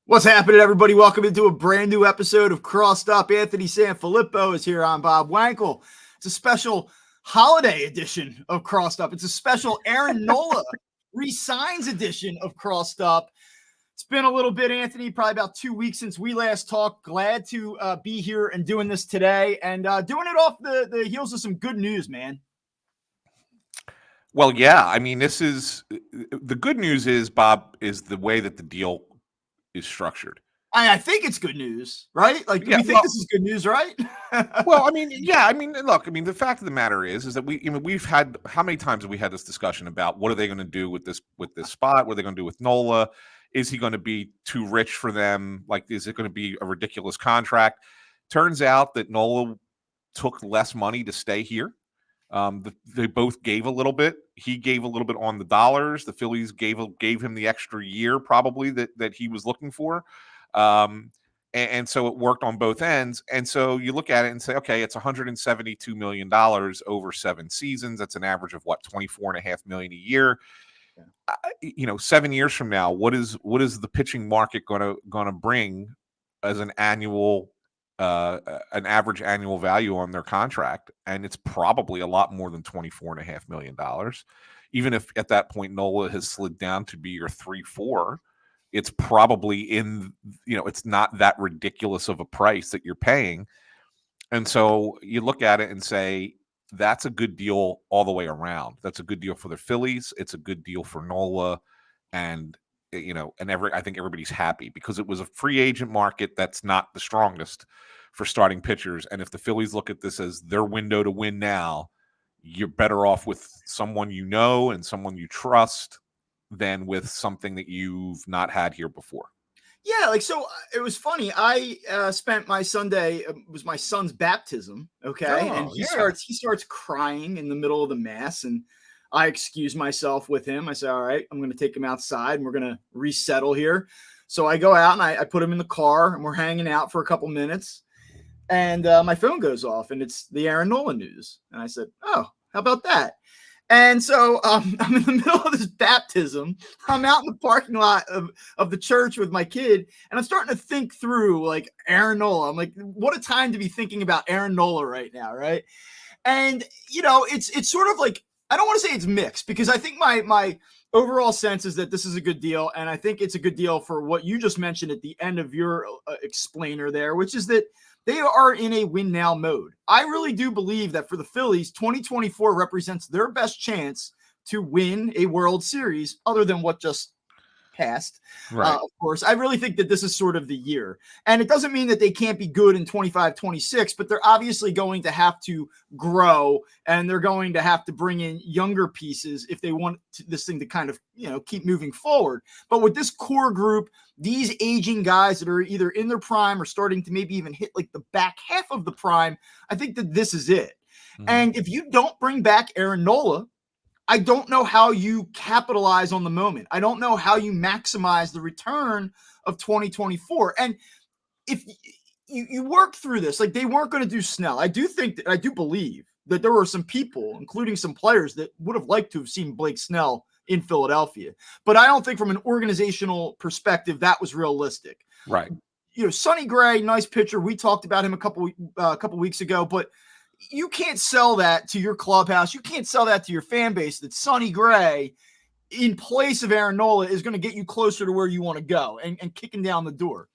What's happening, everybody? Welcome into a brand new episode of Crossed Up. Anthony Sanfilippo is here. I'm Bob Wankel. It's a special holiday edition of Crossed Up. It's a special Aaron Nola resigns edition of Crossed Up. It's been a little bit, Anthony, probably about 2 weeks since we last talked. Glad to be here and doing this today and doing it off the heels of some good news, man. Well, yeah. I mean, this is the good news is, Bob, is the way that the deal is structured. I think it's good news, right? Like, we think this is good news, right? Well, I mean, yeah. I mean, look. I mean, the fact of the matter is that we've had how many times have we had this discussion about what are they going to do with this spot? What are they going to do with Nola? Is he going to be too rich for them? Like, is it going to be a ridiculous contract? Turns out that Nola took less money to stay here. They both gave a little bit. He gave a little bit on the dollars. The Phillies gave him the extra year probably that he was looking for. And so it worked on both ends. And so you look at it and say, okay, it's $172 million over 7 seasons. That's an average of what, $24.5 million a year. Yeah. 7 years from now, what is the pitching market going to bring as an average annual value on their contract? And it's probably a lot more than $24.5 million. Even if at that point Nola has slid down to be your 3-4, it's probably it's not that ridiculous of a price that you're paying. And so you look at it and say, that's a good deal all the way around. That's a good deal for the Phillies. It's a good deal for Nola. And I think everybody's happy because it was a free agent market that's not the strongest for starting pitchers. And if the Phillies look at this as their window to win now, you're better off with someone you know and someone you trust than with something that you've not had here before. Yeah, so it was funny. I spent my Sunday, it was my son's baptism, okay? And he starts crying in the middle of the mass, and I excuse myself with him. I say, all right, I'm going to take him outside, and we're going to resettle here. So I go out, and I put him in the car, and we're hanging out for a couple minutes, and my phone goes off, and it's the Aaron Nola news. And I said, oh, how about that? And so I'm in the middle of this baptism. I'm out in the parking lot of the church with my kid, and I'm starting to think through, like, Aaron Nola. I'm like, what a time to be thinking about Aaron Nola right now, right? And, it's sort of like, I don't want to say it's mixed, because I think my overall sense is that this is a good deal, and I think it's a good deal for what you just mentioned at the end of your explainer there, which is that they are in a win now mode. I really do believe that for the Phillies, 2024 represents their best chance to win a World Series, other than what just passed. Right. Of course, I really think that this is sort of the year. And it doesn't mean that they can't be good in 25, 26, but they're obviously going to have to grow, and they're going to have to bring in younger pieces if they want this thing to kind of, keep moving forward. But with this core group, these aging guys that are either in their prime or starting to maybe even hit like the back half of the prime, I think that this is it. Mm-hmm. And if you don't bring back Aaron Nola, I don't know how you capitalize on the moment. I don't know how you maximize the return of 2024. And if you work through this, like, they weren't going to do Snell. I do believe that there were some people, including some players, that would have liked to have seen Blake Snell in Philadelphia. But I don't think from an organizational perspective that was realistic. Right. Sonny Gray, nice pitcher. We talked about him a couple weeks ago, but you can't sell that to your clubhouse. You can't sell that to your fan base that Sonny Gray, in place of Aaron Nola, is going to get you closer to where you want to go and kicking down the door.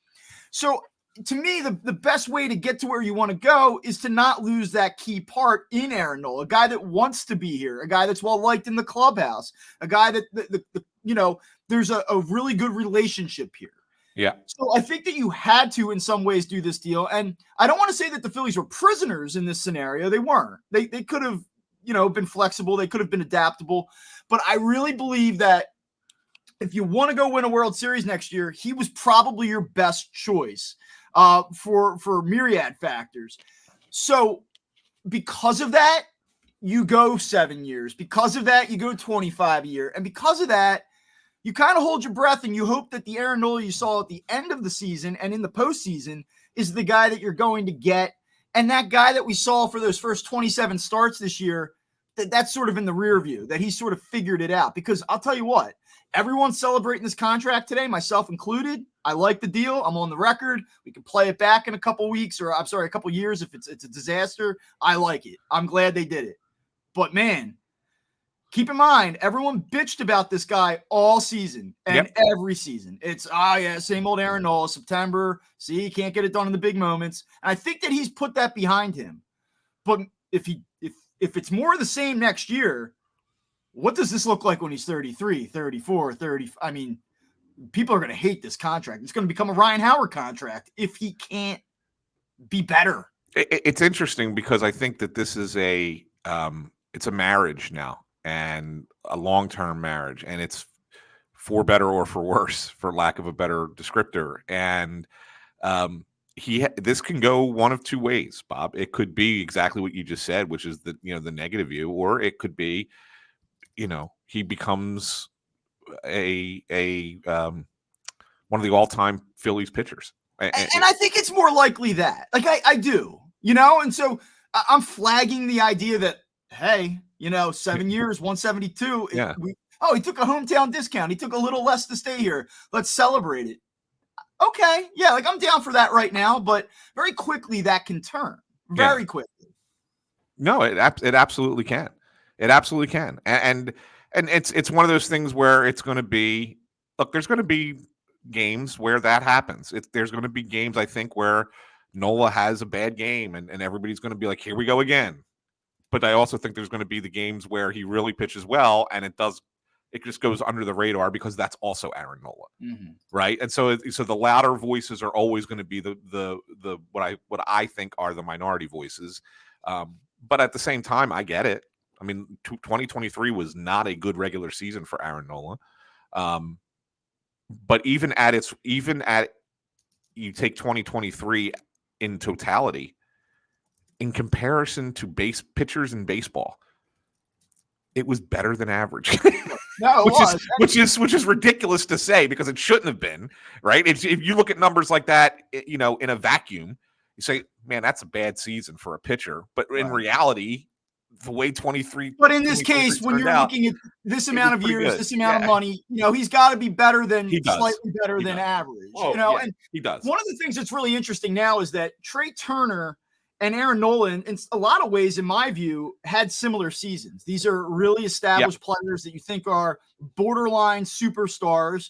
So to me, the best way to get to where you want to go is to not lose that key part in Aaron Nola, a guy that wants to be here, a guy that's well-liked in the clubhouse, a guy that, there's a really good relationship here. Yeah. So I think that you had to, in some ways, do this deal. And I don't want to say that the Phillies were prisoners in this scenario. They weren't. They could have, been flexible. They could have been adaptable. But I really believe that if you want to go win a World Series next year, he was probably your best choice for myriad factors. So because of that, you go 7 years. Because of that, you go 25 a year. And because of that, you kind of hold your breath and you hope that the Aaron Nola you saw at the end of the season and in the postseason is the guy that you're going to get. And that guy that we saw for those first 27 starts this year, that's sort of in the rear view, that he sort of figured it out. Because I'll tell you what, everyone's celebrating this contract today, myself included. I like the deal. I'm on the record. We can play it back in a couple weeks, or I'm sorry, a couple years if it's a disaster. I like it. I'm glad they did it. But man, keep in mind, everyone bitched about this guy all season and every season. It's, same old Aaron Nola, September. See, he can't get it done in the big moments. And I think that he's put that behind him. But if it's more of the same next year, what does this look like when he's 33, 34, 30? I mean, people are going to hate this contract. It's going to become a Ryan Howard contract if he can't be better. It's interesting because I think that this is it's a marriage now, and a long-term marriage, and it's for better or for worse, for lack of a better descriptor. And this can go one of two ways, Bob. It could be exactly what you just said, which is the negative view, or it could be, he becomes a one of the all-time Phillies pitchers. And I think it's more likely that. Like I do, and so I'm flagging the idea that, hey, 7 years, 172. Yeah. He took a hometown discount. He took a little less to stay here. Let's celebrate it. Okay. Yeah. Like I'm down for that right now, but very quickly that can turn very quickly. No, it absolutely can. It absolutely can. And it's one of those things where it's going to be, look, there's going to be games where that happens. There's going to be games, I think, where Nola has a bad game and everybody's going to be like, here we go again. But I also think there's going to be the games where he really pitches well and it just goes under the radar because that's also Aaron Nola, right? And so the louder voices are always going to be the what I think are the minority voices. But at the same time, I get it. I mean, 2023 was not a good regular season for Aaron Nola. But even at you take 2023 in totality, in comparison to base pitchers in baseball, it was better than average. No, which is ridiculous to say because it shouldn't have been, right? If you look at numbers like that, in a vacuum, you say, man, that's a bad season for a pitcher. But in reality, the way 23. But in this case, when you're looking at this amount of years, this amount of money, he's got to be better than slightly better than average. And he does. One of the things that's really interesting now is that Trey Turner and Aaron Nola, in a lot of ways, in my view, had similar seasons. These are really established players that you think are borderline superstars.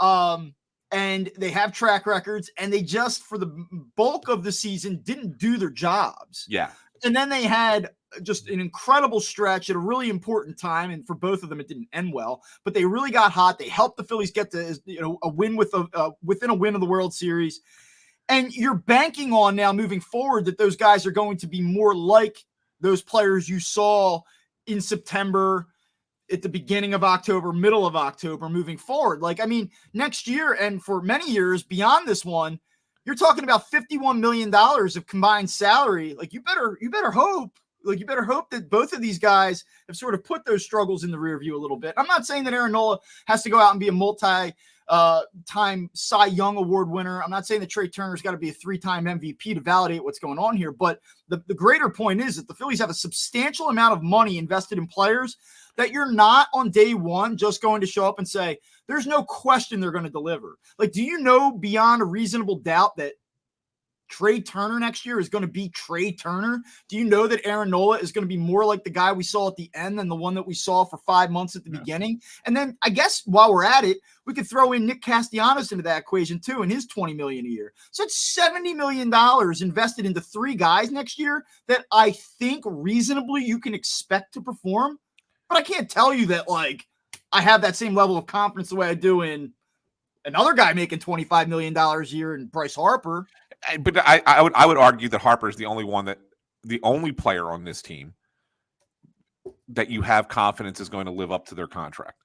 And they have track records, and they just, for the bulk of the season, didn't do their jobs. Yeah. And then they had just an incredible stretch at a really important time. And for both of them, it didn't end well, but they really got hot. They helped the Phillies get to a win within a win of the World Series. And you're banking on now moving forward that those guys are going to be more like those players you saw in September, at the beginning of October, middle of October, moving forward. Like, I mean, next year and for many years beyond this one, you're talking about $51 million of combined salary. Like, you better hope that both of these guys have sort of put those struggles in the rear view a little bit. I'm not saying that Aaron Nola has to go out and be a multi-time Cy Young Award winner. I'm not saying that Trey Turner's got to be a 3-time MVP to validate what's going on here. But the greater point is that the Phillies have a substantial amount of money invested in players that you're not on day one just going to show up and say, there's no question they're going to deliver. Like, do you know beyond a reasonable doubt that Trey Turner next year is going to be Trey Turner? Do you know that Aaron Nola is going to be more like the guy we saw at the end than the one that we saw for 5 months at the beginning? And then I guess while we're at it, we could throw in Nick Castellanos into that equation too, and his $20 million a year. So it's $70 million invested into 3 guys next year that I think reasonably you can expect to perform. But I can't tell you that, like, I have that same level of confidence the way I do in another guy making $25 million a year in Bryce Harper. But I would argue that Harper is the only player on this team that you have confidence is going to live up to their contract.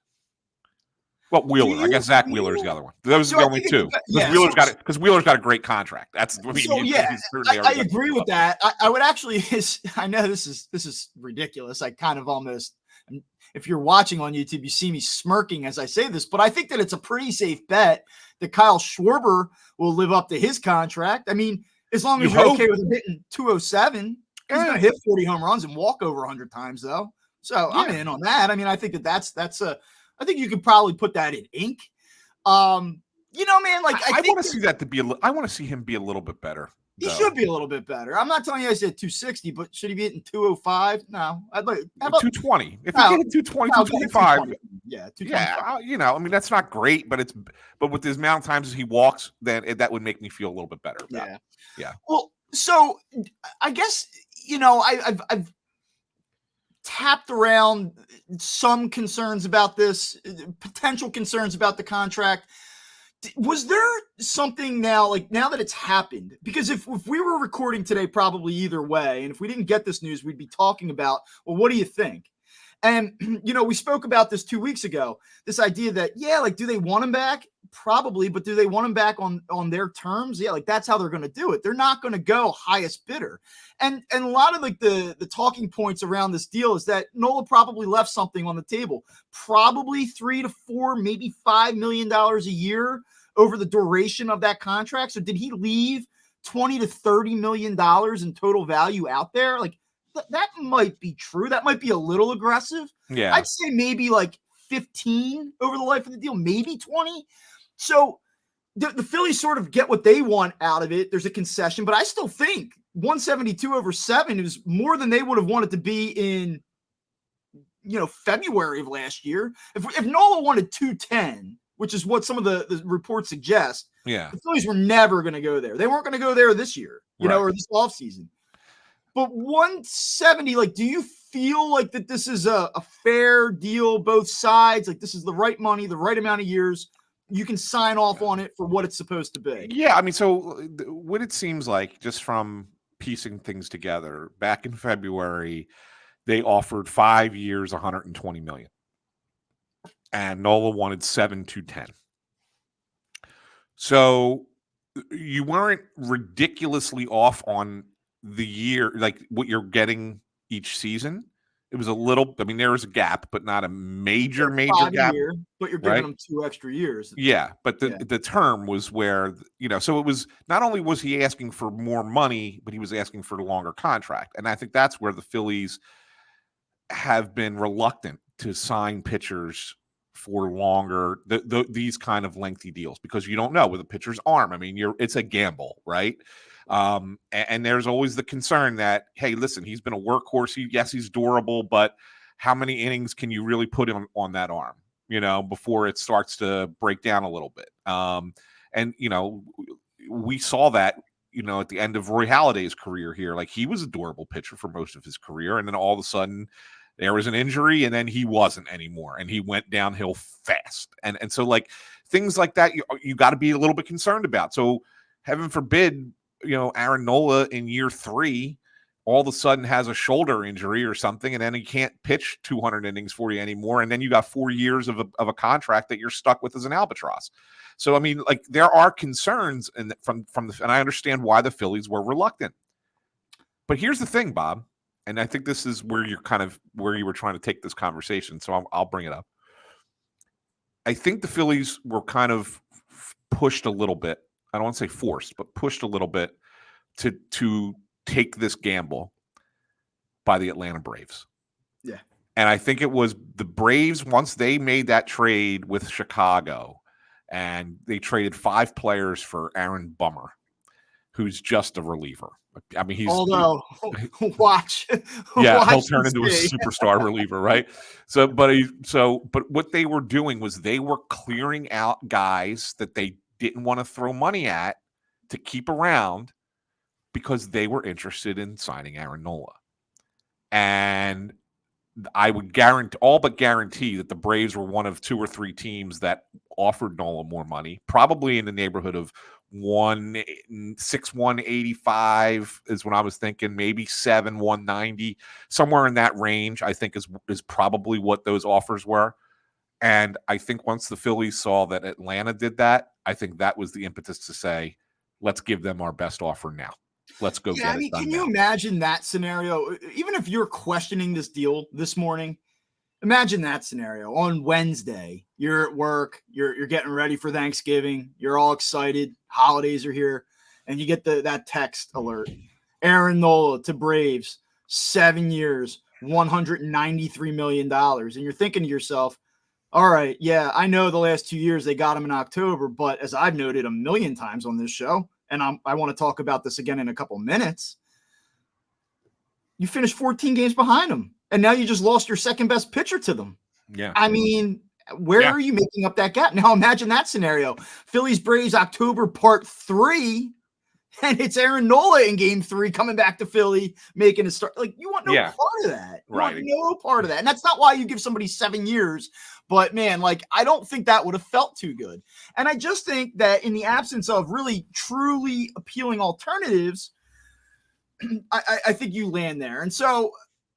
Well, Wheeler, I guess Zach Wheeler is the other one. Those are the only two. Because Wheeler's got a great contract. I agree with that. I would actually. I know this is ridiculous. I kind of almost. If you're watching on YouTube, you see me smirking as I say this, but I think that it's a pretty safe bet that Kyle Schwarber will live up to his contract. I mean, as long as you're okay with him hitting 207, he's going to hit 40 home runs and walk over 100 times, though. So I'm in on that. I mean, I think that's I think you could probably put that in ink. You know, man, like I want to see that to be. I want to see him be a little bit better. He should be a little bit better. I'm not telling you I said 260, but should he be hitting 205? No, I'd like how about 220. If he can hit 220, 225, yeah, 225. Yeah, you know, I mean that's not great, but with the amount of times as he walks, then that would make me feel a little bit better about it. Yeah. Well, so I guess you know I've tapped around some concerns about this, potential concerns about the contract. Was there something now that it's happened? Because if we were recording today, probably either way, and if we didn't get this news, we'd be talking about, well, what do you think? And, you know, we spoke about this 2 weeks ago, this idea that, do they want him back? Probably, but do they want him back on their terms? Yeah, that's how they're going to do it. They're not going to go highest bidder. And a lot of the talking points around this deal is that Nola probably left something on the table, probably $3 to $4, maybe $5 million a year over the duration of that contract. So did he leave $20 to $30 million in total value out there? That might be true. That might be a little aggressive. Yeah. I'd say maybe 15 over the life of the deal, maybe 20. So the Phillies sort of get what they want out of it. There's a concession, but I still think 172 over 7 is more than they would have wanted to be in, February of last year. If Nola wanted 210, which is what some of the reports suggest, the Phillies were never going to go there. They weren't going to go there this year, or this offseason. But 170, do you feel like that this is a fair deal, both sides? This is the right money, the right amount of years. You can sign off on it for what it's supposed to be. Yeah, I mean, so what it seems like, just from piecing things together, back in February, they offered 5 years, $120 million. And Nola wanted 7 to 10. So you weren't ridiculously off on the year, what you're getting each season. It was a little, I mean, there was a gap, but not a major gap. But you're giving them 2 extra years. Yeah, but the term was where, so it was, not only was he asking for more money, but he was asking for a longer contract. And I think that's where the Phillies have been reluctant to sign pitchers for longer, these kind of lengthy deals, because you don't know with a pitcher's arm. I mean, it's a gamble, right? And there's always the concern that, hey, listen, he's been a workhorse. He's durable, but how many innings can you really put on that arm, before it starts to break down a little bit? And we saw that, at the end of Roy Halladay's career here. He was a durable pitcher for most of his career, and then all of a sudden there was an injury, and then he wasn't anymore, and he went downhill fast. And so things like that, you got to be a little bit concerned about. So heaven forbid, Aaron Nola in year 3 all of a sudden has a shoulder injury or something, and then he can't pitch 200 innings for you anymore. And then you got 4 years of a contract that you're stuck with as an albatross. So, I mean, there are concerns, and and I understand why the Phillies were reluctant. But here's the thing, Bob, and I think this is where where you were trying to take this conversation. So I'll bring it up. I think the Phillies were kind of pushed a little bit. I don't want to say forced, but pushed a little bit to take this gamble by the Atlanta Braves. Yeah. And I think it was the Braves, once they made that trade with Chicago, and they traded 5 players for Aaron Bummer, who's just a reliever. I mean, watch. Yeah, he'll turn into a superstar reliever, right? But what they were doing was they were clearing out guys that they didn't want to throw money at to keep around, because they were interested in signing Aaron Nola. And I would guarantee that the Braves were one of 2 or 3 teams that offered Nola more money, probably in the neighborhood of 185 is what I was thinking, maybe 190, somewhere in that range, I think is probably what those offers were. And I think once the Phillies saw that Atlanta did that, I think that was the impetus to say, let's give them our best offer now. Let's go get it done. Can you imagine that scenario? Even if you're questioning this deal this morning, imagine that scenario. On Wednesday, you're at work, you're getting ready for Thanksgiving, you're all excited, holidays are here, and you get that text alert. Aaron Nola to Braves, 7 years, $193 million. And you're thinking to yourself, All right. Yeah, I know the last 2 years they got him in October, but as I've noted a million times on this show, and I want to talk about this again in a couple minutes, you finished 14 games behind them, and now you just lost your second best pitcher to them. Yeah. I mean, where are you making up that gap? Now imagine that scenario. Phillies Braves October part 3, and it's Aaron Nola in game 3 coming back to Philly, making a start. Like, you want no part of that. You want no part of that. And that's not why you give somebody 7 years. But man, like, I don't think that would have felt too good. And I just think that in the absence of really truly appealing alternatives, I think you land there. And so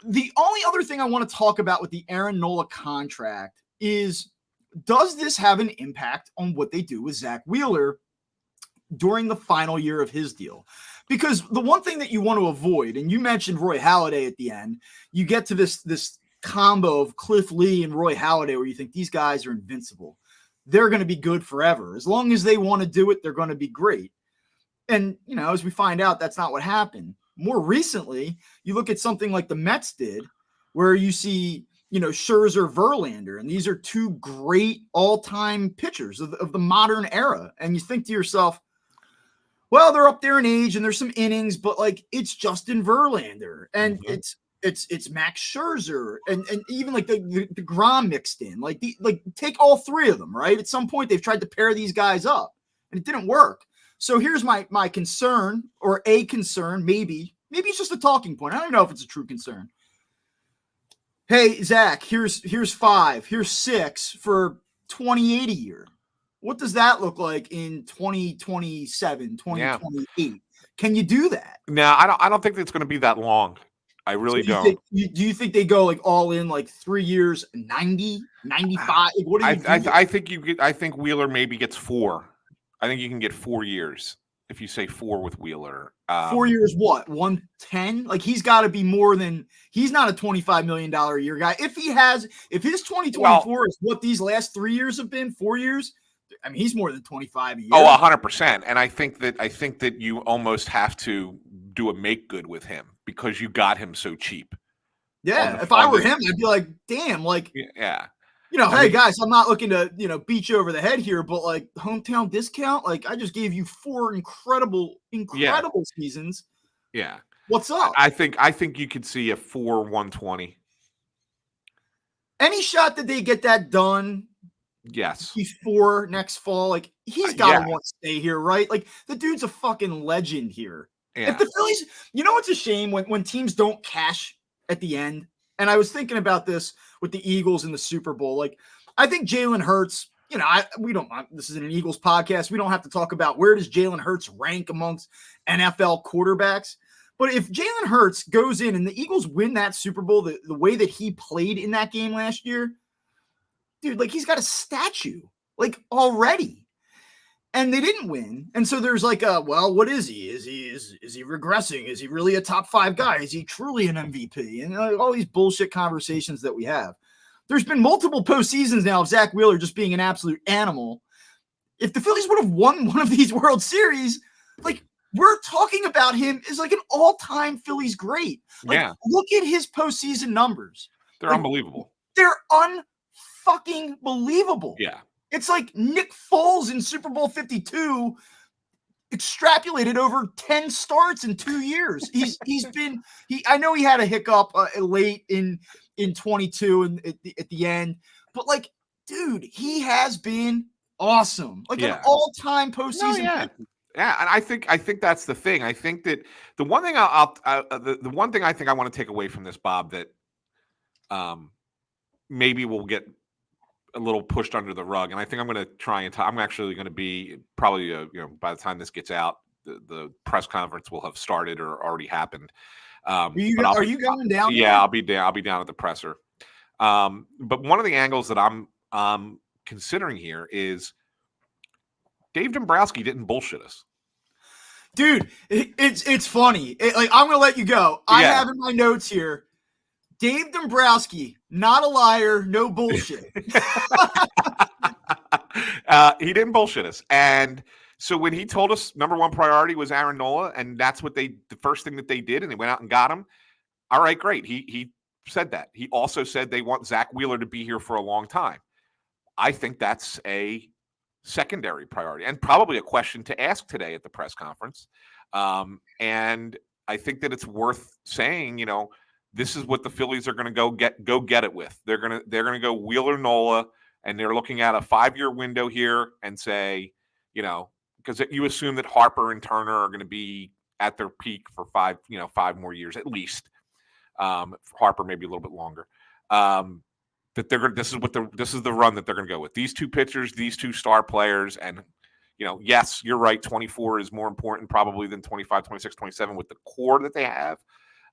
the only other thing I want to talk about with the Aaron Nola contract is, does this have an impact on what they do with Zach Wheeler during the final year of his deal? Because the one thing that you want to avoid, and you mentioned Roy Halladay at the end, you get to this combo of Cliff Lee and Roy Halladay where you think these guys are invincible. They're going to be good forever. As long as they want to do it, they're going to be great. And, you know, as we find out, that's not what happened. More recently, you look at something like the Mets did, where you see, you know, Scherzer, Verlander, and these are two great all-time pitchers of the modern era. And you think to yourself, well, they're up there in age and there's some innings, but like, it's Justin Verlander and it's Max Scherzer and even like the Grom mixed in, like take all three of them, right? At some point they've tried to pair these guys up and it didn't work. So here's my concern, or a concern, maybe it's just a talking point. I don't know if it's a true concern. Hey, Zach, here's 5, here's 6 for 28 a year. What does that look like in 2027, 2028? Yeah. Can you do that? No, I don't think it's going to be that long. I really don't. Do you think they go like all in, like 3 years, 90, 95? Like, what do you do? I think Wheeler maybe gets 4. I think you can get 4 years if you say 4 with Wheeler. 4 years, what? 110? Like, he's got to be more than. He's not a $25 million a year guy. If his 2024 is what these last 3 years have been, 4 years, I mean, he's more than 25 a year. Oh, 100%. And I think that you almost have to do a make good with him because you got him so cheap. Yeah, if I were him, I'd be like, damn, like, yeah. You know, hey guys, I'm not looking to, you know, beat you over the head here, but like, hometown discount, like, I just gave you 4 incredible seasons. Yeah. What's up? I think you could see a 4-120. Any shot that they get that done? Yes. Before next fall, like, he's got to want to stay here, right? Like, the dude's a fucking legend here. Yeah. If the Phillies, you know, it's a shame when teams don't cash at the end. And I was thinking about this with the Eagles in the Super Bowl. Like, I think Jalen Hurts, you know, this is an Eagles podcast. We don't have to talk about where does Jalen Hurts rank amongst NFL quarterbacks. But if Jalen Hurts goes in and the Eagles win that Super Bowl the way that he played in that game last year, dude, like, he's got a statue, like, already. And they didn't win. And so there's like well, what is he? Is he regressing? Is he really a top 5 guy? Is he truly an MVP? And all these bullshit conversations that we have. There's been multiple postseasons now of Zach Wheeler just being an absolute animal. If the Phillies would have won one of these World Series, like, we're talking about him as like an all-time Phillies great. Like, look at his postseason numbers. They're unbelievable. They're unfucking believable. Yeah. It's like Nick Foles in Super Bowl 52 extrapolated over 10 starts in 2 years. I know he had a hiccup late in 22 and at the end, but like, dude, he has been awesome. Like an all-time postseason. Yeah, and I think that's the thing. I think that the one thing the one thing I think I want to take away from this, Bob, that maybe we'll get a little pushed under the rug, and I think I'm going to try and I'm actually going to be probably you know, by the time this gets out, the press conference will have started or already happened. Are you going down? Yeah, I'll be down at the presser. But one of the angles that I'm considering here is Dave Dombrowski didn't bullshit us. Dude, it's funny. Like, I'm going to let you go. I have in my notes here, Dave Dombrowski, not a liar, no bullshit. He didn't bullshit us. And so when he told us number 1 priority was Aaron Nola, and that's the first thing that they did, and they went out and got him. All right, great. He said that. He also said they want Zach Wheeler to be here for a long time. I think that's a secondary priority and probably a question to ask today at the press conference. And I think that it's worth saying, this is what the Phillies are going to go get it with. They're going to go Wheeler Nola, and they're looking at a 5-year window here and say, because you assume that Harper and Turner are going to be at their peak for 5 more years at least. Harper maybe a little bit longer. That this is the run that they're going to go with. These two pitchers, these two star players, and yes, you're right. 24 is more important probably than 25, 26, 27 with the core that they have.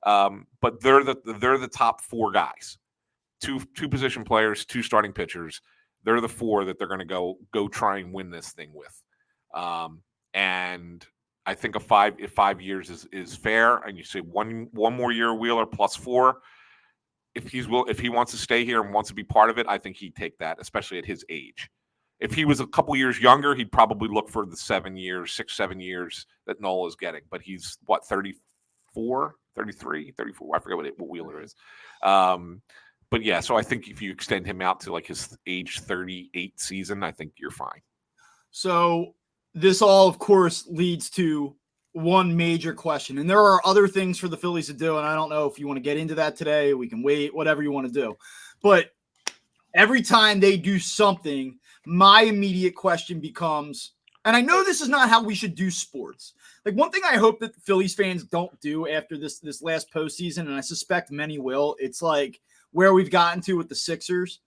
But they're the top 4 guys, two position players, 2 starting pitchers. They're the 4 that they're going to go try and win this thing with. And I think if 5 years is fair, and you say one more year Wheeler plus 4. If he wants to stay here and wants to be part of it, I think he'd take that, especially at his age. If he was a couple years younger, he'd probably look for the 7 years that Nola is getting. But he's 34, 33, 34. I forget what Wheeler is. But yeah, so I think if you extend him out to like his age 38 season, I think you're fine. So this all, of course, leads to one major question. And there are other things for the Phillies to do, and I don't know if you want to get into that today. We can wait, whatever you want to do. But every time they do something, my immediate question becomes, and I know this is not how we should do sports. Like, one thing I hope that the Phillies fans don't do after this last postseason, and I suspect many will, it's like where we've gotten to with the Sixers.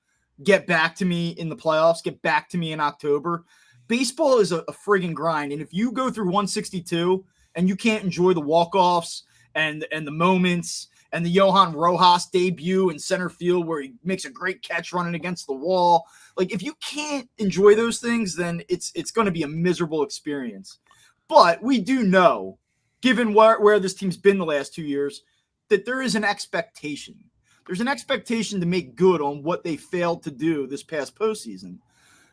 Get back to me in the playoffs. Get back to me in October. Baseball is a friggin' grind. And if you go through 162 and you can't enjoy the walk-offs and the moments and the Johan Rojas debut in center field where he makes a great catch running against the wall, like, if you can't enjoy those things, then it's going to be a miserable experience. But we do know, given where this team's been the last 2 years, that there is an expectation. There's an expectation to make good on what they failed to do this past postseason.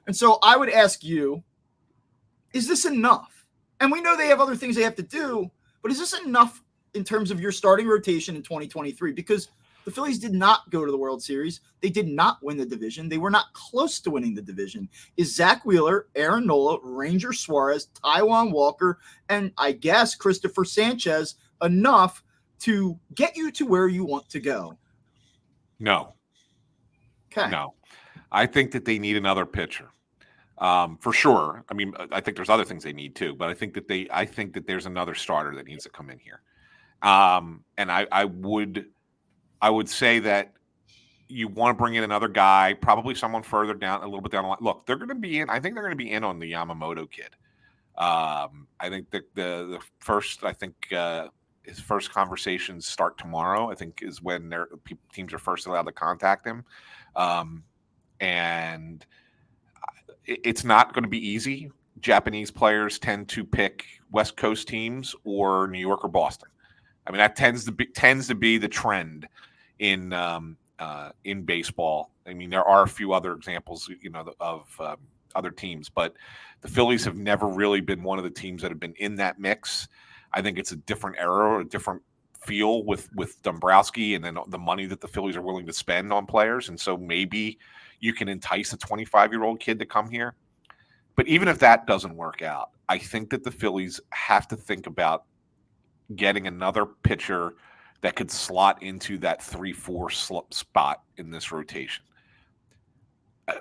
And so I would ask you, is this enough? And we know they have other things they have to do, but is this enough in terms of your starting rotation in 2023? Because the Phillies did not go to the World Series. They did not win the division. They were not close to winning the division. Is Zach Wheeler, Aaron Nola, Ranger Suarez, Taijuan Walker, and I guess Christopher Sanchez enough to get you to where you want to go? No. Okay. No. I think that they need another pitcher. For sure. I mean, I think there's other things they need too, but I think that there's another starter that needs to come in here. And I would say that you want to bring in another guy, probably someone further down, a little bit down the line. Look, they're going to be in. I think they're going to be in on the Yamamoto kid. I think that the first, his first conversations start tomorrow. I think is when teams are first allowed to contact him, and it's not going to be easy. Japanese players tend to pick West Coast teams or New York or Boston. I mean, that tends to be the trend in baseball. I mean, there are a few other examples, of other teams, but the Phillies have never really been one of the teams that have been in that mix. I think it's a different era, a different feel with Dombrowski, and then the money that the Phillies are willing to spend on players, and so maybe you can entice a 25-year-old kid to come here. But even if that doesn't work out, I think that the Phillies have to think about getting another pitcher that could slot into that 3-4 spot in this rotation.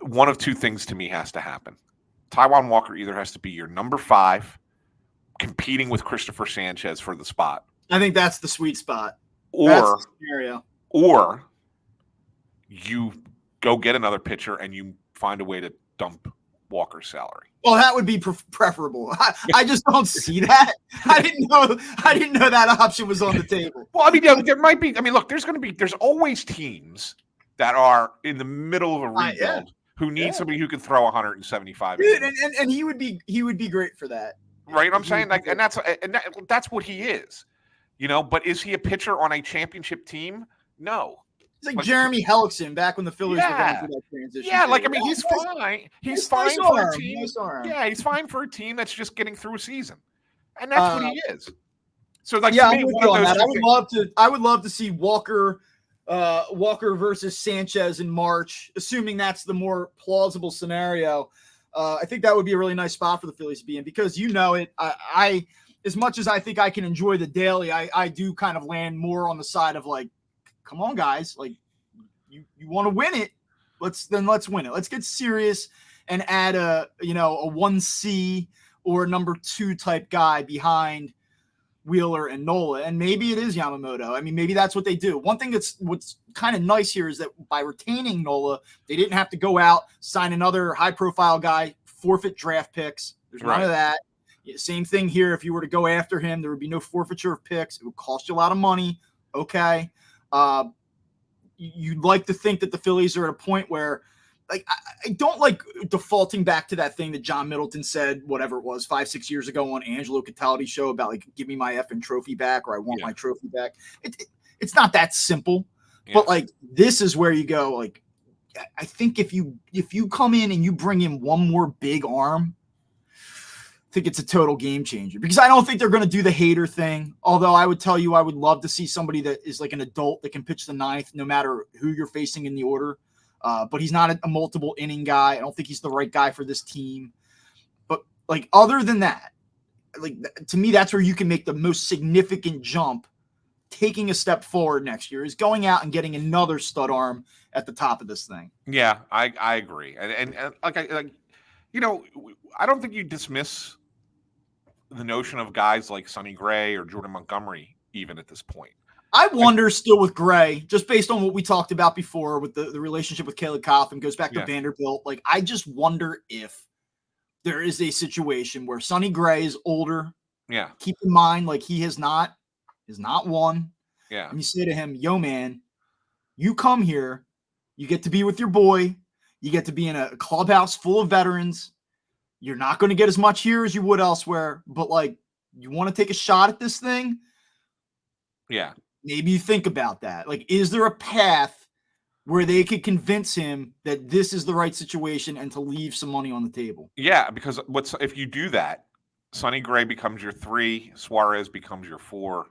One of two things to me has to happen. Taijuan Walker either has to be your number 5, competing with Christopher Sanchez for the spot. I think that's the sweet spot. Or that's the scenario. Or you go get another pitcher and you find a way to dump Walker's salary. Well, that would be preferable. I just don't see that. I didn't know that option was on the table. Well, I mean, there might be. I mean, look, there's always teams that are in the middle of a rebuild who need somebody who can throw 175. Dude, and he would be great for that. Right, I'm saying, like, and that's what he is. But is he a pitcher on a championship team? No. It's like Jeremy Hellickson back when the Phillies were going through that transition. Yeah, like, I mean, he's fine. He's fine for a team. Yeah, he's fine for a team that's just getting through a season. And that's what he is. So, like, yeah, I would love to see Walker Walker versus Sanchez in March, assuming that's the more plausible scenario. I think that would be a really nice spot for the Phillies to be in because I as much as I think I can enjoy the daily, I do kind of land more on the side of like, come on, guys, like you want to win it, let's win it. Let's get serious and add a 1C or a number 2 type guy behind Wheeler and Nola, and maybe it is Yamamoto. I mean, maybe that's what they do. One thing what's kind of nice here is that by retaining Nola, they didn't have to go out, sign another high-profile guy, forfeit draft picks. There's none of that. Same thing here. If you were to go after him, there would be no forfeiture of picks. It would cost you a lot of money. Okay. You'd like to think that the Phillies are at a point where, like, I don't like defaulting back to that thing that John Middleton said, whatever it was, 5-6 years ago on Angelo Cataldi's show about like, give me my effing trophy back, or I want my trophy back. It's not that simple, but like, this is where you go. Like, I think if you come in and you bring in one more big arm, I think it's a total game changer, because I don't think they're going to do the hater thing. Although I would tell you, I would love to see somebody that is like an adult that can pitch the ninth, no matter who you're facing in the order. But he's not a multiple inning guy. I don't think he's the right guy for this team. But like, other than that, like, to me, that's where you can make the most significant jump, taking a step forward next year, is going out and getting another stud arm at the top of this thing. Yeah, I agree. And like, I don't think you dismiss the notion of guys like Sonny Gray or Jordan Montgomery even at this point. I wonder still with Gray, just based on what we talked about before with the relationship with Caleb Coffin, goes back to Vanderbilt. Like, I just wonder if there is a situation where Sonny Gray is older. Yeah. Keep in mind, like, he is not won. Yeah. And you say to him, yo, man, you come here, you get to be with your boy, you get to be in a clubhouse full of veterans. You're not going to get as much here as you would elsewhere, but like, you want to take a shot at this thing? Yeah. Maybe you think about that. Like, is there a path where they could convince him that this is the right situation and to leave some money on the table? Yeah, because if you do that, Sonny Gray becomes your 3, Suarez becomes your 4,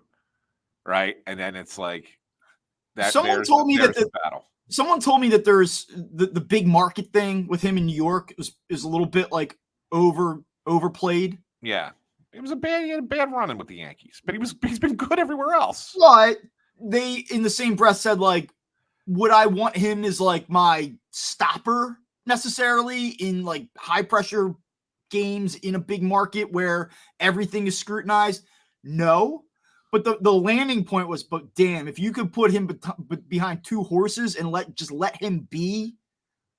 right? And then it's like that. Someone told me that the battle. Someone told me that there's the big market thing with him in New York is a little bit like overplayed. Yeah. He had a bad run-in with the Yankees, but he's been good everywhere else. But they, in the same breath, said, like, would I want him as like my stopper necessarily in like high pressure games in a big market where everything is scrutinized? No. But the landing point was, but damn, if you could put him behind 2 horses and let him be,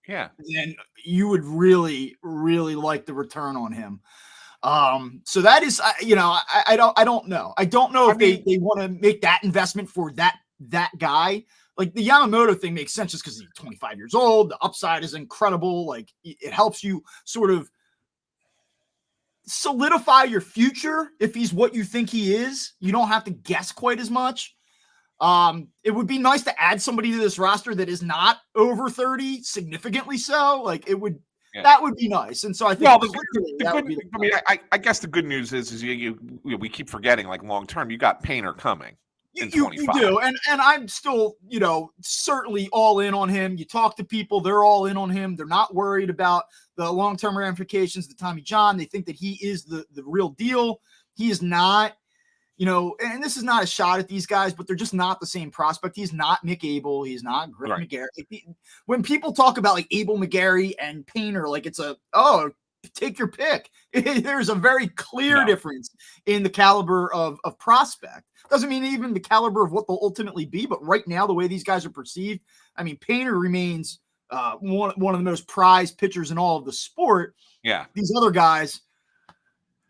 then you would really, really like the return on him. So that is, I don't know. I don't know if they want to make that investment for that guy. Like, the Yamamoto thing makes sense just because he's 25 years old. The upside is incredible. Like, it helps you sort of solidify your future if he's what you think he is. You don't have to guess quite as much. It would be nice to add somebody to this roster that is not over 30, significantly so. Like, it would. Yeah. That would be nice, and so I think. Well, I guess the good news is we keep forgetting, like, long term, you got Painter coming. You do, and I'm still, certainly all in on him. You talk to people, they're all in on him. They're not worried about the long term ramifications of Tommy John. They think that he is the real deal. He is not. And this is not a shot at these guys, but they're just not the same prospect. He's not Mick Abel. He's not Griff McGarry. When people talk about like Abel McGarry and Painter, like it's take your pick. There's a very clear difference in the caliber of prospect. Doesn't mean even the caliber of what they'll ultimately be, but right now, the way these guys are perceived, I mean, Painter remains one of the most prized pitchers in all of the sport. Yeah. These other guys,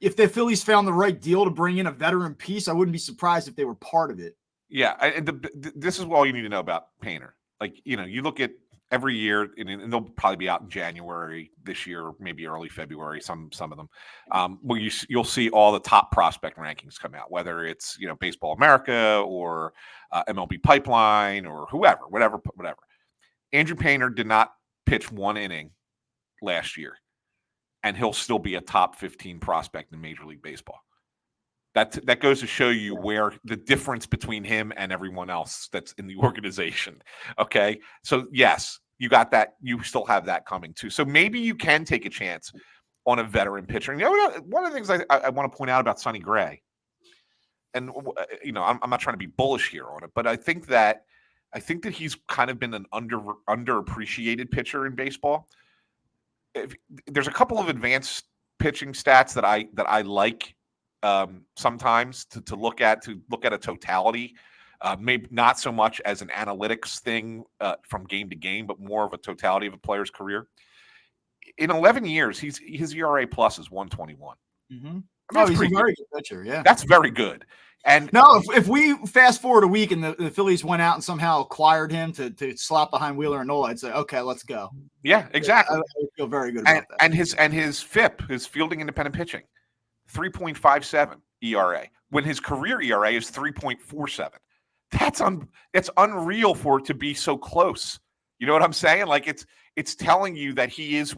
if the Phillies found the right deal to bring in a veteran piece, I wouldn't be surprised if they were part of it. Yeah, and this is all you need to know about Painter. Like, you look at every year, and they'll probably be out in January this year, maybe early February, some of them, where you'll see all the top prospect rankings come out, whether it's, Baseball America or MLB Pipeline or whatever. Andrew Painter did not pitch 1 inning last year, and he'll still be a top 15 prospect in Major League Baseball. That goes to show you where the difference between him and everyone else that's in the organization. Okay, so yes, you got that. You still have that coming too. So maybe you can take a chance on a veteran pitcher. And, one of the things I want to point out about Sonny Gray, and I'm not trying to be bullish here on it, but I think that he's kind of been an underappreciated pitcher in baseball. There's a couple of advanced pitching stats that I like sometimes to look at a totality, maybe not so much as an analytics thing from game to game, but more of a totality of a player's career. In 11 years, his ERA plus is 121. Mm-hmm. He's a very good pitcher. Yeah, that's very good. And no, if we fast forward a week and the Phillies went out and somehow acquired him to slot behind Wheeler and Nola, I'd say, okay, let's go. Yeah, exactly. I feel very good about that. And his FIP, his fielding independent pitching, 3.57 ERA, when his career ERA is 3.47. That's unreal for it to be so close. You know what I'm saying? Like it's telling you that he is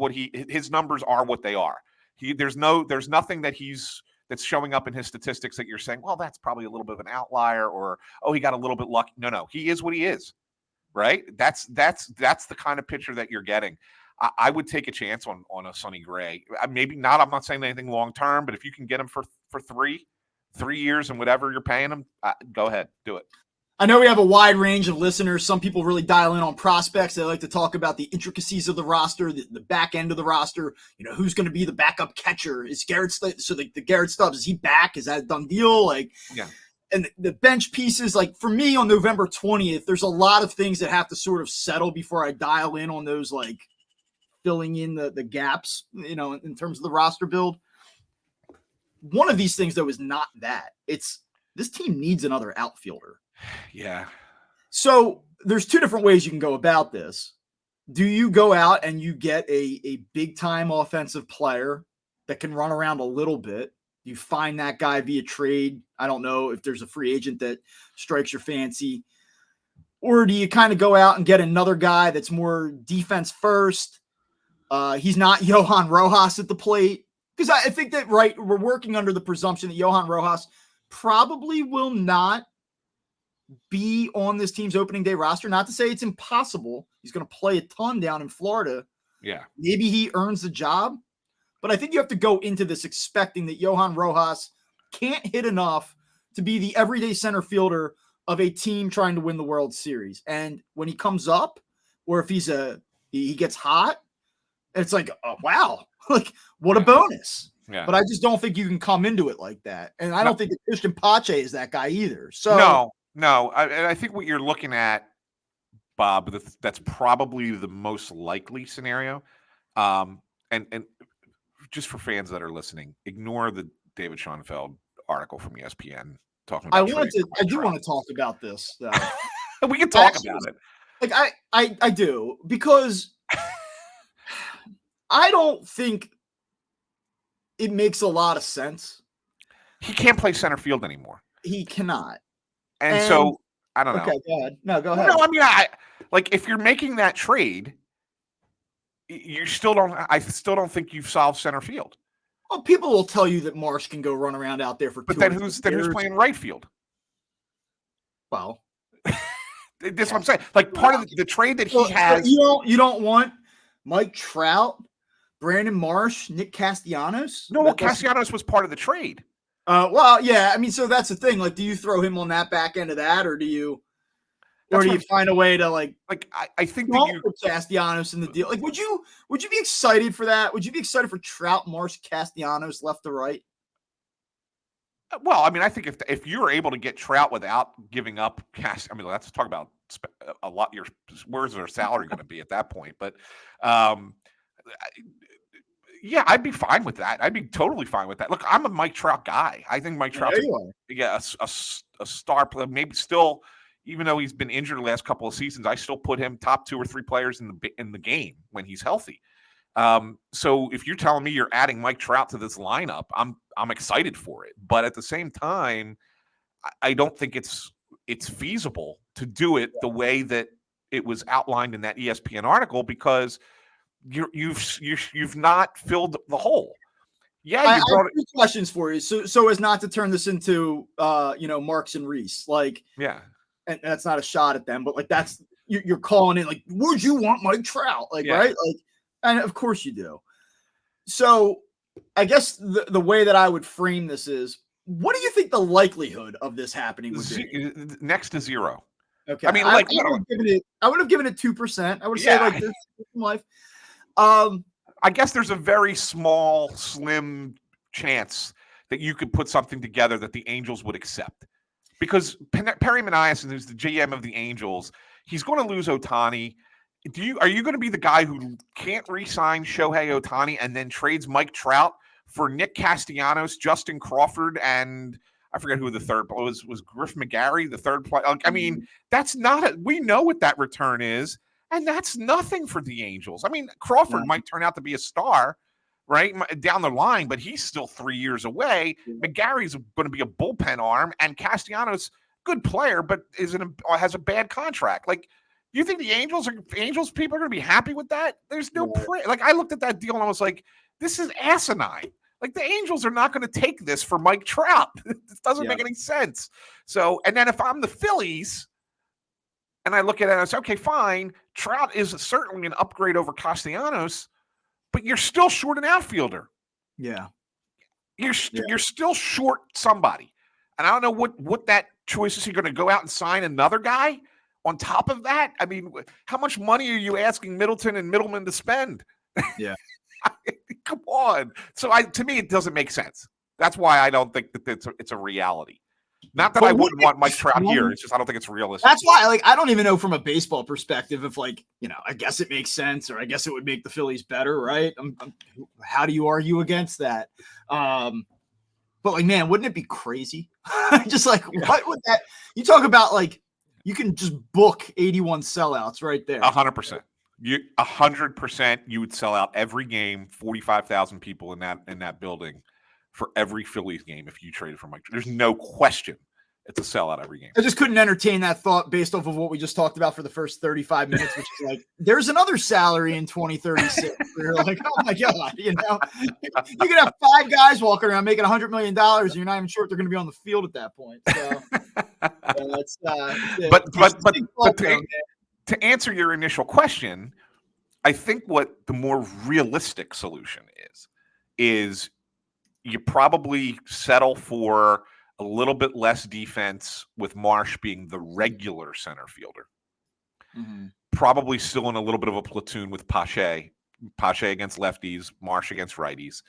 his numbers are what they are. There's nothing that's showing up in his statistics that you're saying, well, that's probably a little bit of an outlier, or he got a little bit lucky. No, he is what he is, right? That's the kind of pitcher that you're getting. I would take a chance on a Sonny Gray. Maybe not. I'm not saying anything long term, but if you can get him for 3 years and whatever you're paying him, go ahead, do it. I know we have a wide range of listeners. Some people really dial in on prospects. They like to talk about the intricacies of the roster, the back end of the roster. Who's going to be the backup catcher? Is Garrett the Garrett Stubbs? Is he back? Is that a done deal? Yeah. And the bench pieces, for me on November 20th, there's a lot of things that have to sort of settle before I dial in on those, filling in the gaps, in terms of the roster build. One of these things, though, is not that. It's this team needs another outfielder. Yeah. So there's two different ways you can go about this. Do you go out and you get a big-time offensive player that can run around a little bit? You find that guy via trade. I don't know if there's a free agent that strikes your fancy. Or do you kind of go out and get another guy that's more defense first? He's not Johan Rojas at the plate. Because I think that, we're working under the presumption that Johan Rojas probably will not be on this team's opening day roster. Not to say it's impossible. He's going to play a ton down in Florida. Yeah. Maybe he earns the job. But I think you have to go into this expecting that Johan Rojas can't hit enough to be the everyday center fielder of a team trying to win the World Series. And when he comes up, or if he gets hot, it's like, oh, wow, what a bonus. Yeah. But I just don't think you can come into it like that. And I don't think that Christian Pache is that guy either. So No. I think what you're looking at, Bob, that's probably the most likely scenario. And just for fans that are listening, ignore the David Schoenfeld article from ESPN talking about. I do want to talk about this, though. We can talk about it. I do, because I don't think it makes a lot of sense. He can't play center field anymore. He cannot. And so I don't know. Okay, go ahead. No, go ahead. No, I mean, if you're making that trade, I still don't think you've solved center field. Well, people will tell you that Marsh can go run around out there for. But then who's playing right field? Well, that's what I'm saying. Part of the trade that he has. You don't want Mike Trout, Brandon Marsh, Nick Castellanos. No, Castellanos was part of the trade. Well, yeah. I mean, so that's the thing. Do you throw him on that back end of that, or do you find a way to I think that you put Castellanos in the deal? Would you be excited for that? Would you be excited for Trout, Marsh, Castellanos left to right? Well, I mean, I think if you're able to get Trout without giving up let's talk about a lot. Where's their salary going to be at that point? But yeah, I'd be fine with that. I'd be totally fine with that. Look, I'm a Mike Trout guy. I think Mike Trout's a star player. Maybe still, even though he's been injured the last couple of seasons, I still put him top 2 or 3 players in the game when he's healthy. So if you're telling me you're adding Mike Trout to this lineup, I'm excited for it. But at the same time, I don't think it's feasible to do it the way that it was outlined in that ESPN article, because you've not filled the hole. Yeah, I you brought have 2 questions for you, so as not to turn this into, Marks and Reese, like, yeah. and that's not a shot at them, but like that's you're calling it like, would you want Mike Trout? Like, Yeah. right? Like, and of course you do. So I guess the way that I would frame this is, what do you think the likelihood of this happening would be? Next to 0. Okay, I mean, I like, would have given it 2%. I would say like yeah, this in life. Um, I guess there's a very small, slim chance that you could put something together that the Angels would accept. Because Perry Maniason, who's the GM of the Angels, he's going to lose Ohtani. Are you going to be the guy who can't re-sign Shohei Ohtani and then trades Mike Trout for Nick Castellanos, Justin Crawford, and I forget who the third was Griff McGarry, the third player? I mean, that's not we know what that return is, and that's nothing for the Angels. I mean, Crawford might turn out to be a star, right, down the line, but he's still 3 years away. McGarry's going to be a bullpen arm, and Castellanos, good player, but has a bad contract. Like, you think the Angels people are going to be happy with that? There's no like, I looked at that deal and I was like, this is asinine. Like, the Angels are not going to take this for Mike Trout. This doesn't make any sense. So, and then if I'm the Phillies and I look at it and I say, okay, fine, Trout is certainly an upgrade over Castellanos, but you're still short an outfielder. Yeah. You're still short somebody. And I don't know what that choice is. You're going to go out and sign another guy on top of that? I mean, how much money are you asking Middleton and Middleman to spend? Yeah. Come on. So to me, it doesn't make sense. That's why I don't think that it's a reality. Not that I wouldn't want Mike Trout here. It's just I don't think it's realistic. That's why, like, I don't even know from a baseball perspective if, like, I guess it makes sense, or I guess it would make the Phillies better, right? How do you argue against that? But like, man, wouldn't it be crazy? Just like, what would that? You talk about like, you can just book 81 sellouts right there. 100%. 100%. You would sell out every game. 45,000 people in that building for every Phillies game if you traded for Mike. There's no question it's a sellout every game. I just couldn't entertain that thought based off of what we just talked about for the first 35 minutes, which is like, there's another salary in 2036. You're like, oh my God, you could have 5 guys walking around making $100 million. And you're not even sure if they're going to be on the field at that point. So, but to answer your initial question, I think what the more realistic solution is you probably settle for a little bit less defense with Marsh being the regular center fielder. Mm-hmm. Probably still in a little bit of a platoon with Pache against lefties, Marsh against righties.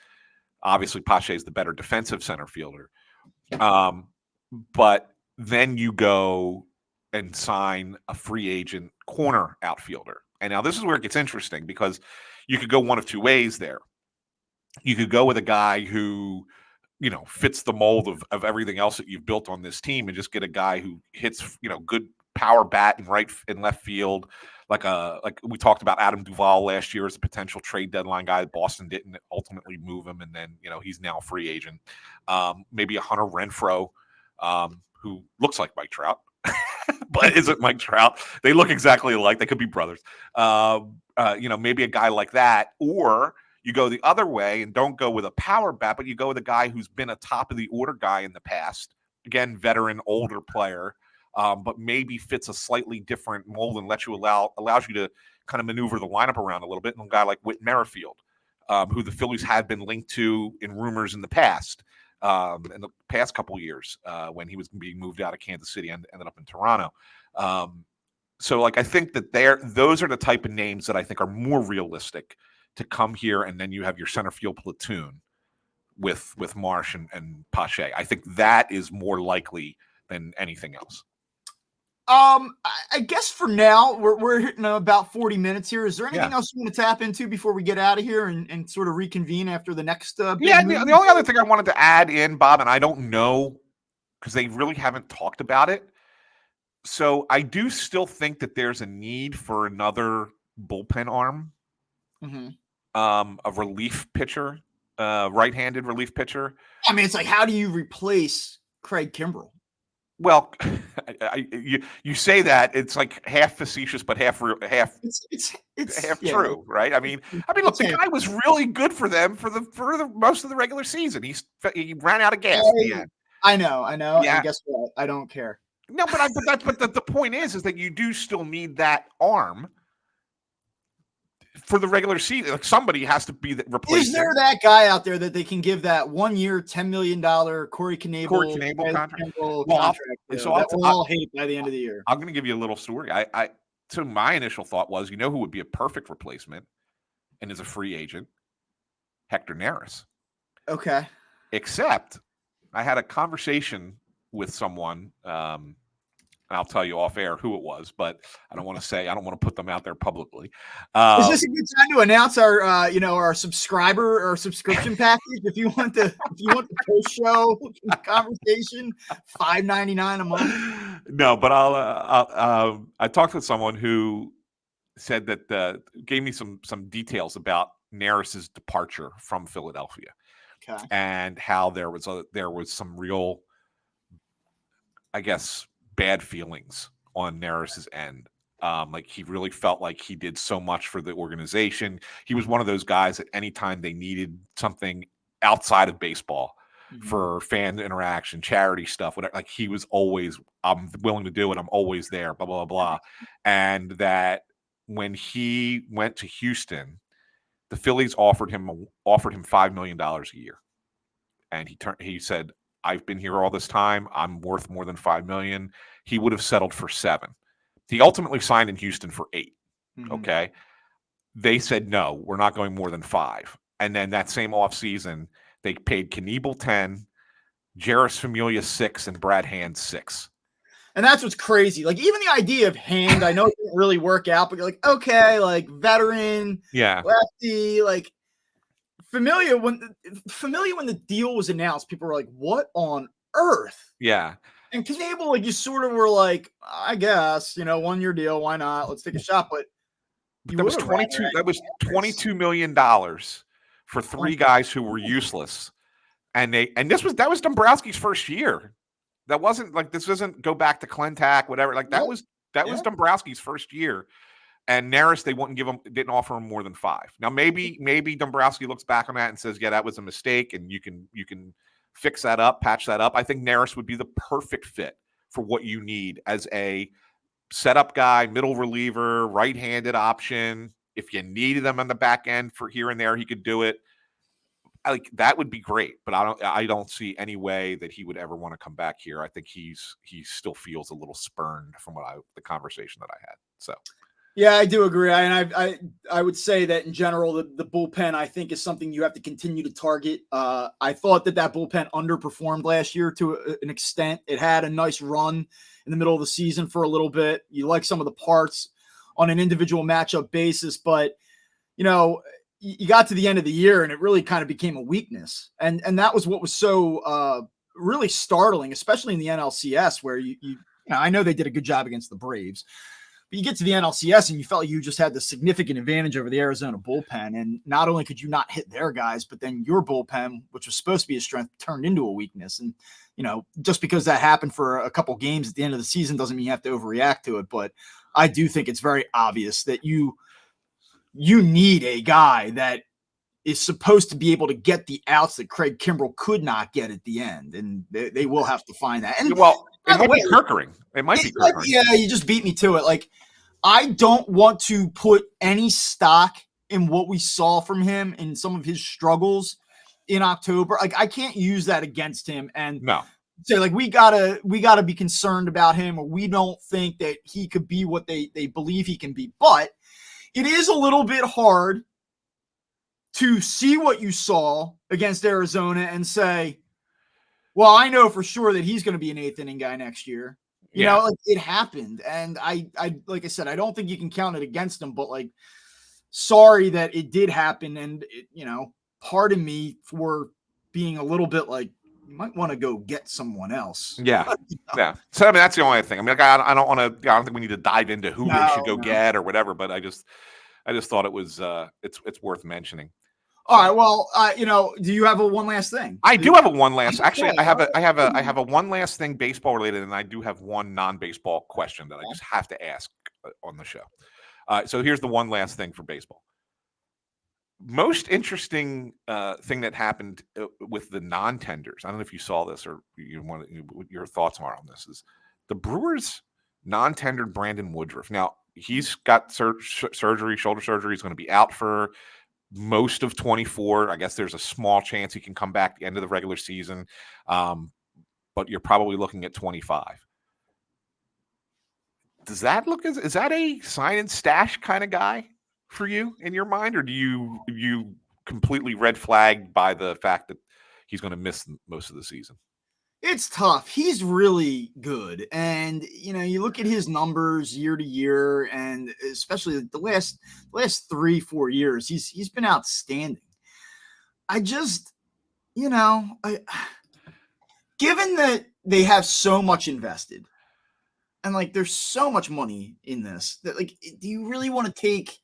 Obviously, Pache is the better defensive center fielder. But then you go and sign a free agent corner outfielder. And now this is where it gets interesting because you could go one of two ways there. You could go with a guy who, fits the mold of everything else that you've built on this team and just get a guy who hits, good power bat in right and left field. Like we talked about Adam Duvall last year as a potential trade deadline guy. Boston didn't ultimately move him. And then, he's now a free agent. Maybe a Hunter Renfroe, who looks like Mike Trout, but isn't Mike Trout. They look exactly alike. They could be brothers. Maybe a guy like that, or you go the other way and don't go with a power bat, but you go with a guy who's been a top of the order guy in the past. Again, veteran, older player, but maybe fits a slightly different mold and allows you to kind of maneuver the lineup around a little bit. And a guy like Whit Merrifield, who the Phillies had been linked to in rumors in the past. In the past couple of years, when he was being moved out of Kansas City and ended up in Toronto. So like, I think that those are the type of names that I think are more realistic to come here. And then you have your center field platoon with Marsh and Pache. I think that is more likely than anything else. I guess for now we're hitting about 40 minutes here. Is there anything else you want to tap into before we get out of here and sort of reconvene after the next? The only other thing I wanted to add in, Bob, and I don't know because they really haven't talked about it. So I do still think that there's a need for another bullpen arm, a relief pitcher, right-handed relief pitcher. I mean, it's like, how do you replace Craig Kimbrell? Well, you say that it's like half facetious, but half half Yeah. true, right? I mean, look, the guy was really good for them for the most of the regular season. He ran out of gas at the end. I know, Yeah. and guess what? I don't care. No, but the point is that you do still need that arm for the regular season. Like somebody has to be replacing. Is there that guy out there that they can give that 1 year, $10 million Corey Knable contract? That we'll all hate by the end of the year. I'm going to give you a little story. So my initial thought was, who would be a perfect replacement and is a free agent? Hector Neris. Okay. Except I had a conversation with someone, and I'll tell you off air who it was, but I don't want to put them out there publicly. Is this a good time to announce our subscriber or subscription package? If you want the post show conversation, $5.99 a month. No, but I talked with someone who said that gave me some details about Neris's departure from Philadelphia, and how there was some real, I guess, bad feelings on Neris's end. Like he really felt like he did so much for the organization. He was one of those guys that anytime they needed something outside of baseball for fan interaction, charity stuff, whatever, like he was always, I'm willing to do it. I'm always there, blah, blah, blah. And that when he went to Houston, the Phillies offered him $5 million a year. And he said, I've been here all this time. I'm worth more than $5 million. He would have settled for $7 million. He ultimately signed in Houston for $8 million. Okay. They said, no, we're not going more than $5 million. And then that same offseason, they paid Knebel $10 million, Jeurys Familia $6 million, and Brad Hand $6 million. And that's what's crazy. Like even the idea of Hand, I know it didn't really work out, but you're like, okay, like veteran, lefty, like Familia. When the deal was announced, people were like, what on earth? Yeah. And Knebel, like you sort of were like, I guess, 1 year deal, why not? Let's take a shot. But that was $22 million for three guys who were useless. And that was Dombrowski's first year. That wasn't like, this doesn't go back to Klentak, whatever. Like that was Dombrowski's first year. And Neris, didn't offer him more than $5 million. Now maybe Dombrowski looks back on that and says, yeah, that was a mistake, and you can fix that up, patch that up. I think Neris would be the perfect fit for what you need as a setup guy, middle reliever, right-handed option. If you needed them on the back end for here and there, he could do it. Like that would be great, but I don't see any way that he would ever want to come back here. I think he still feels a little spurned from the conversation that I had. So. Yeah, I do agree. And I would say that in general, the bullpen, I think, is something you have to continue to target. I thought that bullpen underperformed last year to an extent. It had a nice run in the middle of the season for a little bit. You like some of the parts on an individual matchup basis, but, you got to the end of the year and it really kind of became a weakness. And that was what was so really startling, especially in the NLCS, where I know they did a good job against the Braves. But you get to the NLCS and you felt like you just had the significant advantage over the Arizona bullpen. And not only could you not hit their guys, but then your bullpen, which was supposed to be a strength, turned into a weakness. And, just because that happened for a couple games at the end of the season doesn't mean you have to overreact to it. But I do think it's very obvious that you need a guy that is supposed to be able to get the outs that Craig Kimbrell could not get at the end. And they will have to find that. And it might be Kirkering. It might be Kirkering. Yeah, you just beat me to it. Like, I don't want to put any stock in what we saw from him in some of his struggles in October. Like, I can't use that against him and say like we gotta be concerned about him, or we don't think that he could be what they believe he can be. But it is a little bit hard to see what you saw against Arizona and say, well, I know for sure that he's going to be an 8th inning guy next year. You know, like it happened. And I like I said, I don't think you can count it against him, but like, sorry that it did happen. And pardon me for being a little bit like, you might want to go get someone else. Yeah. Yeah. So, that's the only thing. I mean, like, I don't think we need to dive into who they should go get or whatever, but I just thought it was, it's worth mentioning. All right. Well, do you have one last thing? I do have a one last. Actually, I have a one last thing baseball related, and I do have one non-baseball question that I just have to ask on the show. So here's the one last thing for baseball. Most interesting thing that happened with the non-tenders. I don't know if you saw this or what your thoughts are on this. Is the Brewers non-tendered Brandon Woodruff? Now he's got surgery, shoulder surgery. He's going to be out for most of 24. I guess there's a small chance he can come back at the end of the regular season, but you're probably looking at 25. Does that is that a sign and stash kind of guy for you in your mind, or do you completely red flagged by the fact that he's going to miss most of the season? It's tough. He's really good. And, you look at his numbers year to year, and especially the last 3-4 years, he's been outstanding. I just, given that they have so much invested and there's so much money in this that do you really want to take,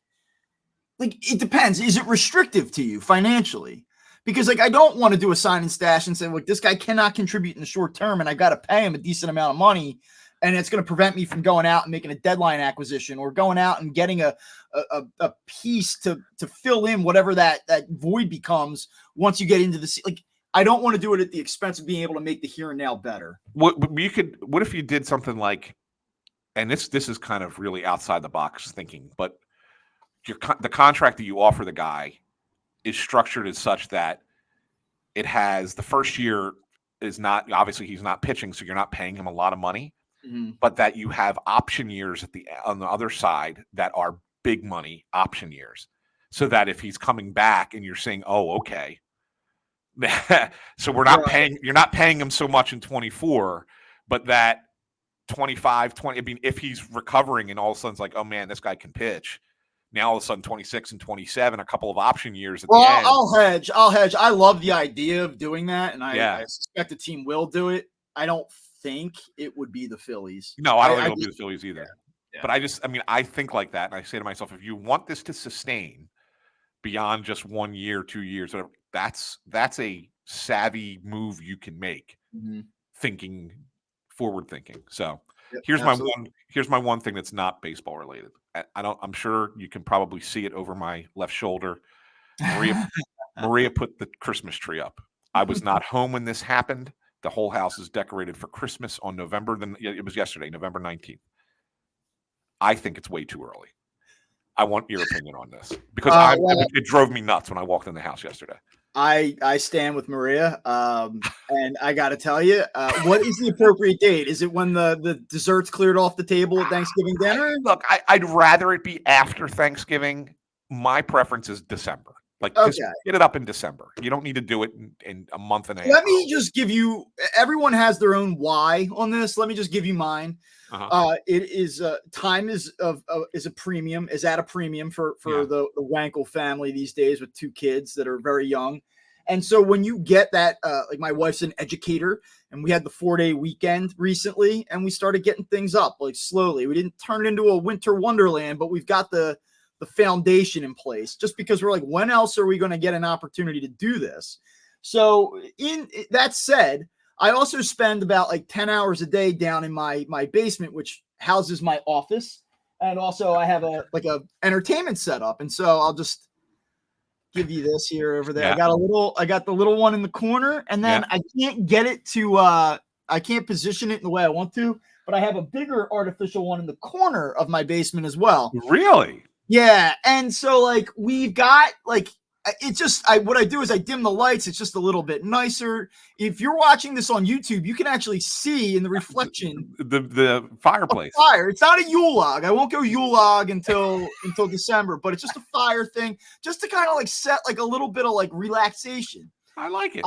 it depends. Is it restrictive to you financially? Because I don't want to do a sign and stash and say, look, this guy cannot contribute in the short term and I got to pay him a decent amount of money. And it's going to prevent me from going out and making a deadline acquisition or going out and getting a piece to fill in whatever that void becomes once you get into the I don't want to do it at the expense of being able to make the here and now better. What if you did something like, and this is kind of really outside the box thinking, but the contract that you offer the guy is structured as such that it has the first year is not, obviously he's not pitching, so you're not paying him a lot of money, but that you have option years on the other side that are big money option years, so that if he's coming back and you're saying, oh, okay, so you're not paying him so much in 24, but that 25, 20, I mean, if he's recovering and all of a sudden it's like, oh man, this guy can pitch. Now all of a sudden 26 and 27, a couple of option years at the end. I'll hedge. I love the idea of doing that, and I suspect the team will do it. I don't think it would be the Phillies. No, I don't think it'll be the Phillies either. Yeah. But I think like that, and I say to myself, if you want this to sustain beyond just 1 year, 2 years, whatever, that's a savvy move you can make, forward thinking. So here's my one thing that's not baseball related. I'm sure you can probably see it over my left shoulder. Maria put the Christmas tree up. I was not home when this happened. The whole house is decorated for Christmas on it was yesterday, November 19th. I think it's way too early. I want your opinion on this because it drove me nuts when I walked in the house yesterday. I stand with Maria, and I got to tell you, what is the appropriate date? Is it when the desserts cleared off the table at Thanksgiving dinner? Look, I'd rather it be after Thanksgiving. My preference is December. Just get it up in December. You don't need to do it in a month and a half. Let me just give you. Everyone has their own why on this. Let me just give you mine. It is time is a premium, is at a premium for the Wankel family these days with 2 kids that are very young. And so when you get that, my wife's an educator, and we had the 4-day weekend recently, and we started getting things up slowly. We didn't turn it into a winter wonderland, but we've got the foundation in place, just because we're when else are we going to get an opportunity to do this? So in that said, I also spend about 10 hours a day down in my basement, which houses my office. And also I have a entertainment setup. And so I'll just give you this here over there. Yeah. I got the little one in the corner, and then I can't get it to, I can't position it in the way I want to, but I have a bigger artificial one in the corner of my basement as well. Really? Yeah. And so we've got it's just what I do is I dim the lights. It's just a little bit nicer. If you're watching this on YouTube, you can actually see in the reflection the fireplace. Fire. It's not a Yule log. I won't go Yule log until December, but it's just a fire thing, just to kind of set a little bit of relaxation. I like it.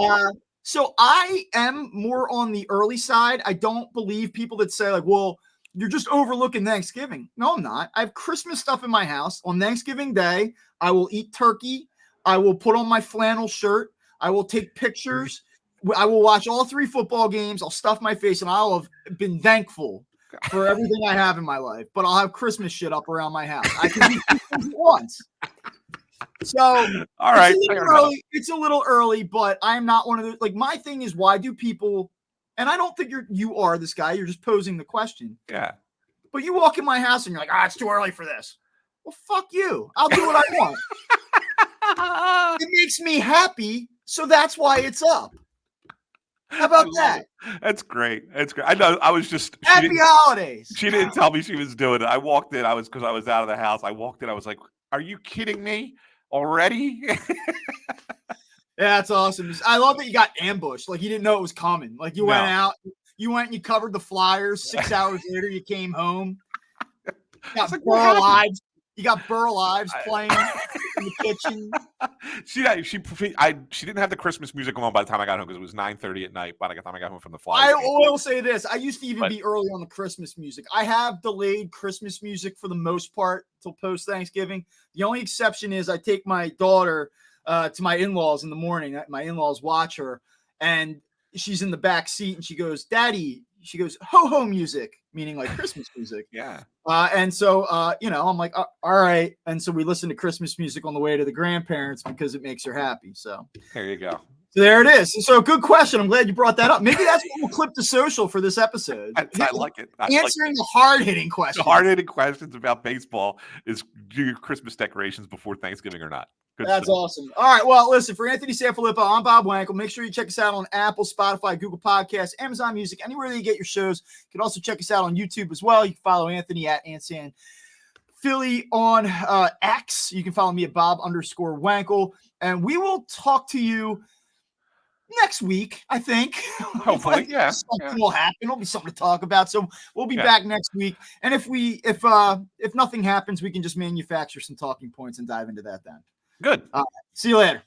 So I am more on the early side. I don't believe people that say well, you're just overlooking Thanksgiving. No, I'm not. I have Christmas stuff in my house. On Thanksgiving Day, I will eat turkey. I will put on my flannel shirt. I will take pictures. I will watch all 3 football games. I'll stuff my face, and I'll have been thankful for everything I have in my life. But I'll have Christmas shit up around my house. I can do 2 things at once. So all right, it's a little early, but I am not one of those. Like, my thing is, why do people? And I don't think you are this guy. You're just posing the question. Yeah. But you walk in my house and you're like, it's too early for this. Well, fuck you. I'll do what I want. It makes me happy, so that's why it's up. How about that? That's great. That's great. I know. I was just happy holidays. She didn't tell me she was doing it. I walked in. Because I was out of the house. I walked in. I was like, "Are you kidding me already?" Yeah, that's awesome. I love that you got ambushed. Like, you didn't know it was coming. Like, you went out, you went and you covered the flyers. 6 hours later, you came home. You got You got Burl Ives playing in the kitchen. She didn't have the Christmas music on by the time I got home because it was 9:30 at night. By the time I got home from the I flyers, will say this: I used to even be early on the Christmas music. I have delayed Christmas music for the most part till post Thanksgiving. The only exception is I take my daughter to my in-laws in the morning. My in-laws watch her, and she's in the back seat, and she goes, "Daddy," she goes, "Ho ho music," meaning like Christmas music. Yeah. And so, I'm like, all right. And so we listen to Christmas music on the way to the grandparents because it makes her happy. So there you go. So there it is. So good question. I'm glad you brought that up. Maybe that's what we'll clip to social for this episode. I like it. Answering the hard-hitting questions. The hard-hitting questions about baseball is, do your Christmas decorations before Thanksgiving or not? That's awesome. All right. Well, listen, for Anthony Sanfilippo, I'm Bob Wankel. Make sure you check us out on Apple, Spotify, Google Podcasts, Amazon Music, anywhere that you get your shows. You can also check us out on YouTube as well. You can follow Anthony at Ansan Philly on X. You can follow me at Bob_Wankel. And we will talk to you next week, I think. Hopefully, yeah. Something will happen. There'll be something to talk about. So we'll be back next week. And if nothing happens, we can just manufacture some talking points and dive into that then. Good. See you later.